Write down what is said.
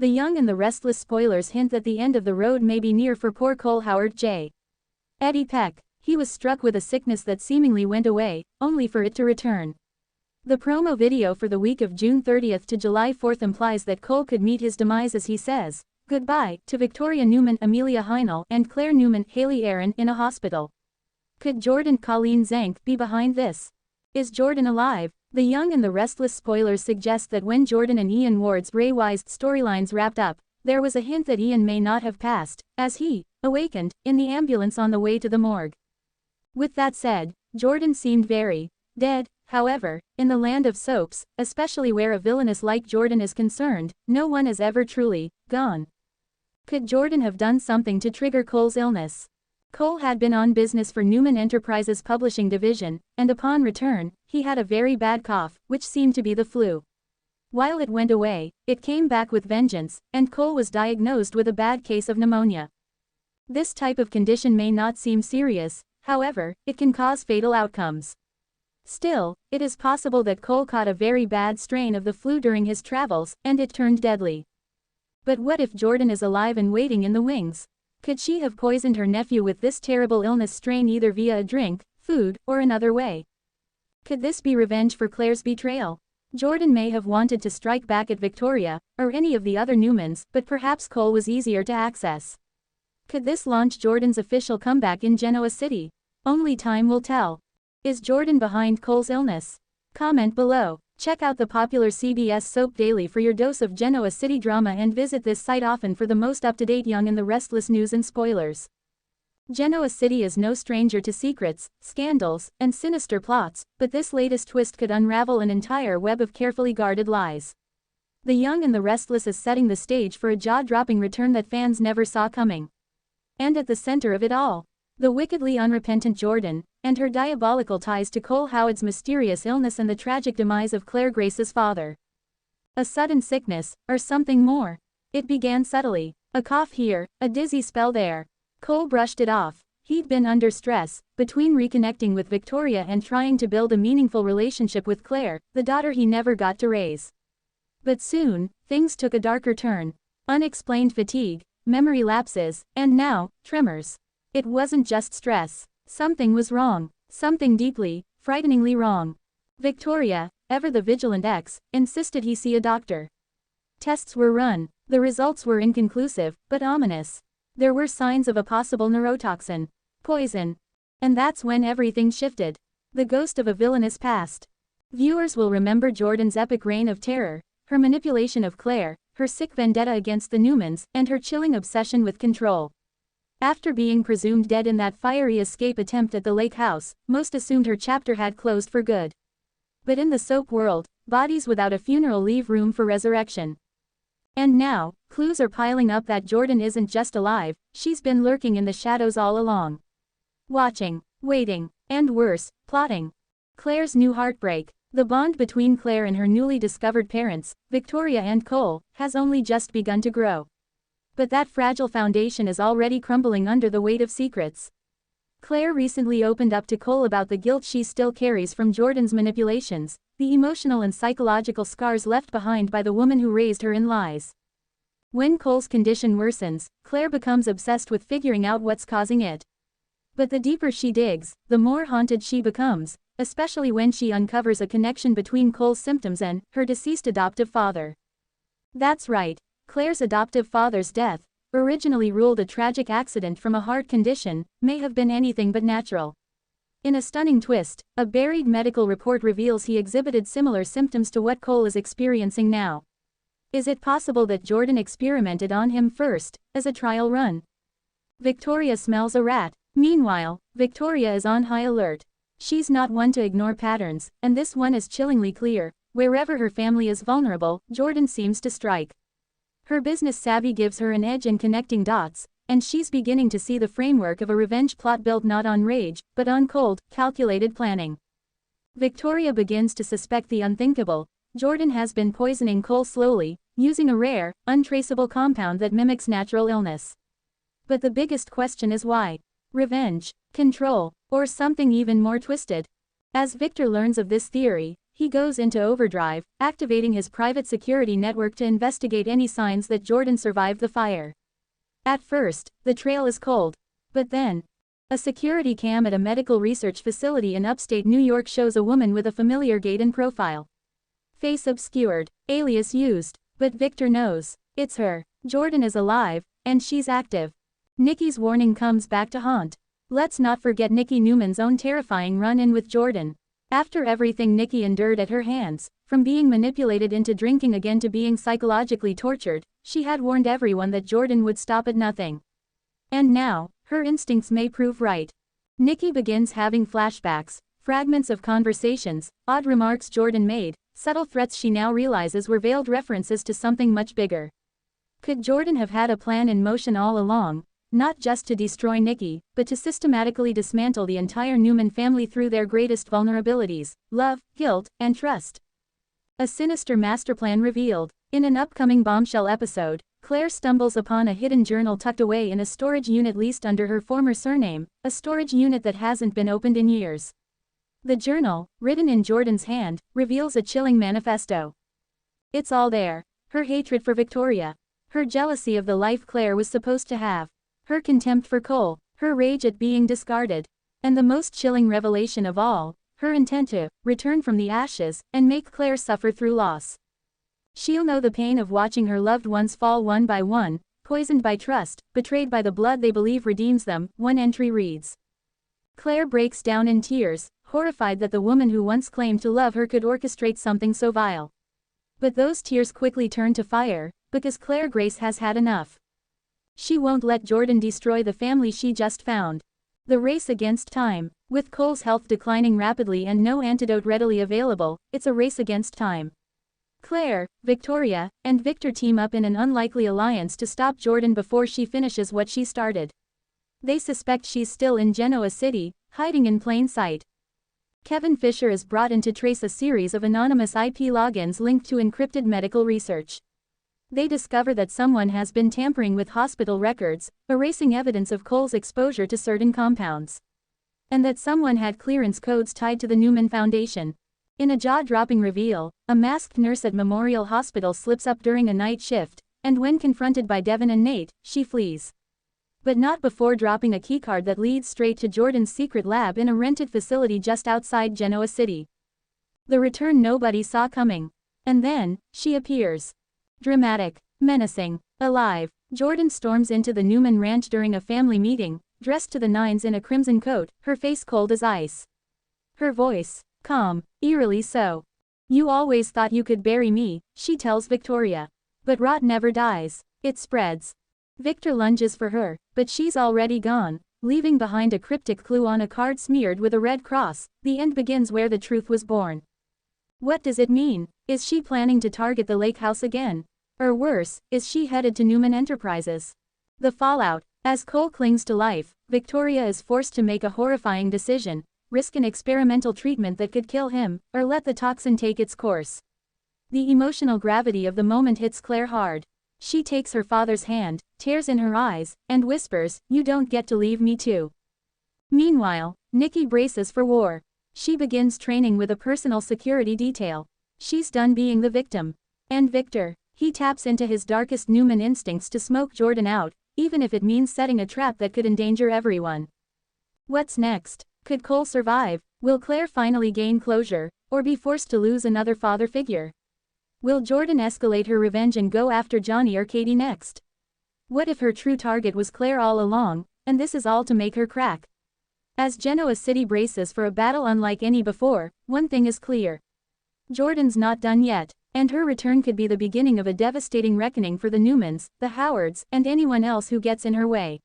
The Young and the Restless spoilers hint that the end of the road may be near for poor Cole Howard J. Eddie Peck. He was struck with a sickness that seemingly went away, only for it to return. The promo video for the week of June 30th to July 4th implies that Cole could meet his demise as he says goodbye to Victoria Newman, Amelia Heinel, and Claire Newman, Haley Aaron, in a hospital. Could Jordan Colleen Zank be behind this? Is Jordan alive? The Young and the Restless spoilers suggest that when Jordan and Ian Ward's Ray Wise storylines wrapped up, there was a hint that Ian may not have passed, as he awakened in the ambulance on the way to the morgue. With that said, Jordan seemed very dead. However, in the land of soaps, especially where a villainess like Jordan is concerned, no one is ever truly gone. Could Jordan have done something to trigger Cole's illness? Cole had been on business for Newman Enterprises Publishing Division, and upon return, he had a very bad cough, which seemed to be the flu. While it went away, it came back with vengeance, and Cole was diagnosed with a bad case of pneumonia. This type of condition may not seem serious, however, it can cause fatal outcomes. Still, it is possible that Cole caught a very bad strain of the flu during his travels, and it turned deadly. But what if Jordan is alive and waiting in the wings? Could she have poisoned her nephew with this terrible illness strain either via a drink, food, or another way? Could this be revenge for Claire's betrayal? Jordan may have wanted to strike back at Victoria, or any of the other Newmans, but perhaps Cole was easier to access. Could this launch Jordan's official comeback in Genoa City? Only time will tell. Is Jordan behind Cole's illness? Comment below. Check out the popular CBS soap daily for your dose of Genoa City drama and visit this site often for the most up-to-date Young and the Restless news and spoilers. Genoa City is no stranger to secrets, scandals, and sinister plots, but this latest twist could unravel an entire web of carefully guarded lies. The Young and the Restless is setting the stage for a jaw-dropping return that fans never saw coming. And at the center of it all, the wickedly unrepentant Jordan, and her diabolical ties to Cole Howard's mysterious illness and the tragic demise of Claire Grace's father. A sudden sickness, or something more. It began subtly. A cough here, a dizzy spell there. Cole brushed it off. He'd been under stress, between reconnecting with Victoria and trying to build a meaningful relationship with Claire, the daughter he never got to raise. But soon, things took a darker turn. Unexplained fatigue, memory lapses, and now, tremors. It wasn't just stress. Something was wrong. Something deeply, frighteningly wrong. Victoria, ever the vigilant ex, insisted he see a doctor. Tests were run. The results were inconclusive, but ominous. There were signs of a possible neurotoxin. Poison. And that's when everything shifted. The ghost of a villainous past. Viewers will remember Jordan's epic reign of terror, her manipulation of Claire, her sick vendetta against the Newmans, and her chilling obsession with control. After being presumed dead in that fiery escape attempt at the lake house, most assumed her chapter had closed for good. But in the soap world, bodies without a funeral leave room for resurrection. And now, clues are piling up that Jordan isn't just alive, she's been lurking in the shadows all along. Watching, waiting, and worse, plotting. Claire's new heartbreak. The bond between Claire and her newly discovered parents, Victoria and Cole, has only just begun to grow. But that fragile foundation is already crumbling under the weight of secrets. Claire recently opened up to Cole about the guilt she still carries from Jordan's manipulations, the emotional and psychological scars left behind by the woman who raised her in lies. When Cole's condition worsens, Claire becomes obsessed with figuring out what's causing it. But the deeper she digs, the more haunted she becomes, especially when she uncovers a connection between Cole's symptoms and her deceased adoptive father. That's right. Claire's adoptive father's death, originally ruled a tragic accident from a heart condition, may have been anything but natural. In a stunning twist, a buried medical report reveals he exhibited similar symptoms to what Cole is experiencing now. Is it possible that Jordan experimented on him first, as a trial run? Victoria smells a rat. Meanwhile, Victoria is on high alert. She's not one to ignore patterns, and this one is chillingly clear. Wherever her family is vulnerable, Jordan seems to strike. Her business savvy gives her an edge in connecting dots, and she's beginning to see the framework of a revenge plot built not on rage, but on cold, calculated planning. Victoria begins to suspect the unthinkable. Jordan has been poisoning Cole slowly, using a rare, untraceable compound that mimics natural illness. But the biggest question is why? Revenge, control, or something even more twisted? As Victor learns of this theory, He goes into overdrive, activating his private security network to investigate any signs that Jordan survived the fire. At first, the trail is cold. But then, a security cam at a medical research facility in upstate New York shows a woman with a familiar gait and profile. Face obscured, alias used, but Victor knows. It's her. Jordan is alive, and she's active. Nikki's warning comes back to haunt. Let's not forget Nikki Newman's own terrifying run-in with Jordan. After everything Nikki endured at her hands, from being manipulated into drinking again to being psychologically tortured, she had warned everyone that Jordan would stop at nothing. And now, her instincts may prove right. Nikki begins having flashbacks, fragments of conversations, odd remarks Jordan made, subtle threats she now realizes were veiled references to something much bigger. Could Jordan have had a plan in motion all along, not just to destroy Nikki, but to systematically dismantle the entire Newman family through their greatest vulnerabilities, love, guilt, and trust? A sinister master plan revealed. In an upcoming bombshell episode, Claire stumbles upon a hidden journal tucked away in a storage unit leased under her former surname, a storage unit that hasn't been opened in years. The journal, written in Jordan's hand, reveals a chilling manifesto. It's all there. Her hatred for Victoria. Her jealousy of the life Claire was supposed to have. Her contempt for Cole. Her rage at being discarded. And the most chilling revelation of all, her intent to return from the ashes and make Claire suffer through loss. She'll know the pain of watching her loved ones fall one by one, poisoned by trust, betrayed by the blood they believe redeems them. One entry reads. Claire breaks down in tears, horrified that the woman who once claimed to love her could orchestrate something so vile. But those tears quickly turn to fire, because Claire Grace has had enough. She won't let Jordan destroy the family she just found. The race against time. With Cole's health declining rapidly and no antidote readily available, it's a race against time. Claire, Victoria, and Victor team up in an unlikely alliance to stop Jordan before she finishes what she started. They suspect she's still in Genoa City, hiding in plain sight. Kevin Fisher is brought in to trace a series of anonymous IP logins linked to encrypted medical research. They discover that someone has been tampering with hospital records, erasing evidence of Cole's exposure to certain compounds. And that someone had clearance codes tied to the Newman Foundation. In a jaw-dropping reveal, a masked nurse at Memorial Hospital slips up during a night shift, and when confronted by Devin and Nate, she flees. But not before dropping a keycard that leads straight to Jordan's secret lab in a rented facility just outside Genoa City. The return nobody saw coming. And then, she appears. Dramatic, menacing, alive, Jordan storms into the Newman ranch during a family meeting, dressed to the nines in a crimson coat, her face cold as ice. Her voice, calm, eerily so. You always thought you could bury me, she tells Victoria. But rot never dies, it spreads. Victor lunges for her, but she's already gone, leaving behind a cryptic clue on a card smeared with a red cross. The end begins where the truth was born. What does it mean? Is she planning to target the lake house again? Or worse, is she headed to Newman Enterprises? The fallout. As Cole clings to life, Victoria is forced to make a horrifying decision, risk an experimental treatment that could kill him, or let the toxin take its course. The emotional gravity of the moment hits Claire hard. She takes her father's hand, tears in her eyes, and whispers, "You don't get to leave me too." Meanwhile, Nikki braces for war. She begins training with a personal security detail. She's done being the victim. And Victor, he taps into his darkest Newman instincts to smoke Jordan out, even if it means setting a trap that could endanger everyone. What's next? Could Cole survive? Will Claire finally gain closure, or be forced to lose another father figure? Will Jordan escalate her revenge and go after Johnny or Katie next? What if her true target was Claire all along, and this is all to make her crack? As Genoa City braces for a battle unlike any before, one thing is clear. Jordan's not done yet, and her return could be the beginning of a devastating reckoning for the Newmans, the Howards, and anyone else who gets in her way.